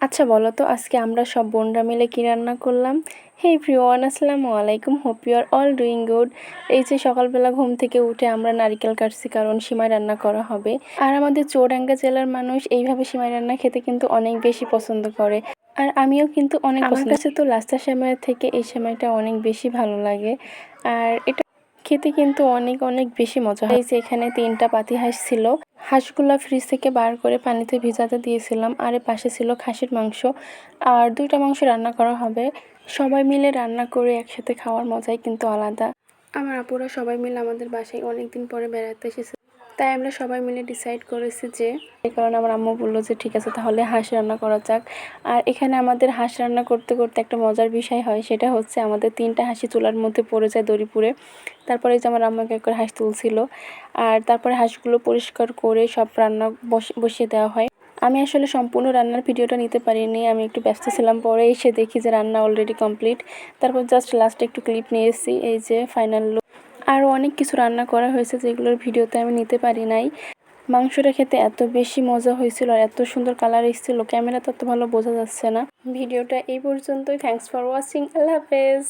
আচ্ছা বলো তো আজকে আমরা সব বোনরা মিলে কি রান্না করলাম। হে এভরিওয়ান, আসসালামু আলাইকুম, hope you are all doing good. এই যে সকালবেলা ঘুম থেকে উঠে আমরা নারকেল কাটছি, কারণ সিমাই রান্না করা হবে। আর আমাদের চুয়াডাঙ্গা জেলার মানুষ এইভাবে সিমাই রান্না খেতে কিন্তু অনেক বেশি পছন্দ করে। আর আমিও কিন্তু অনেক আমার কাছে তো লাস্টা সেমাইয়ের থেকে এই সেমাইটা অনেক বেশি ভালো লাগে। আর এটা খেতে কিন্তু অনেক অনেক বেশি মজা হয়। এই যে এখানে 3টা পাতি হাঁস ছিল, হাঁসগুলা ফ্রিজ থেকে বার করে পানিতে ভিজাতে দিয়েছিলাম। আর এর পাশে ছিল খাসির মাংস, আর 2টা মাংস রান্না করা হবে। সবাই মিলে রান্না করে একসাথে খাওয়ার মজাই কিন্তু আলাদা। আমার আপুরা সবাই মিলে আমাদের বাসায় অনেকদিন পরে বেড়াতে এসেছে, তাই আমরা সবাই মিলে ডিসাইড করেছি যে, এই কারণে আমার আম্মু বললো যে ঠিক আছে তাহলে হাঁস রান্না করা যাক। আর এখানে আমাদের হাঁস রান্না করতে করতে একটা মজার বিষয় হয়, সেটা হচ্ছে আমাদের 3টা হাঁসি চুলার মধ্যে পড়ে যায় দড়িপুরে। তারপরে যে আমার আম্মু এক করে হাঁস তুলছিল, আর তারপরে হাঁসগুলো পরিষ্কার করে সব রান্না বসিয়ে দেওয়া হয়। আমি আসলে সম্পূর্ণ রান্নার ভিডিওটা নিতে পারিনি, আমি একটু ব্যস্ত ছিলাম। পরে এসে দেখি যে রান্না অলরেডি কমপ্লিট। তারপর জাস্ট লাস্টে একটু ক্লিপ নিয়ে এসেছি, এই যে ফাইনাল লুক। আরও অনেক কিছু রান্না করা হয়েছে যেগুলোর ভিডিওতে আমি নিতে পারি নাই। মাংসটা খেতে এত বেশি মজা হয়েছিল আর এত সুন্দর কালার এসেছিল, ক্যামেরা তত ভালো বোঝা যাচ্ছে না। ভিডিওটা এই পর্যন্তই। Thanks for watching. আল্লাহ হাফেজ।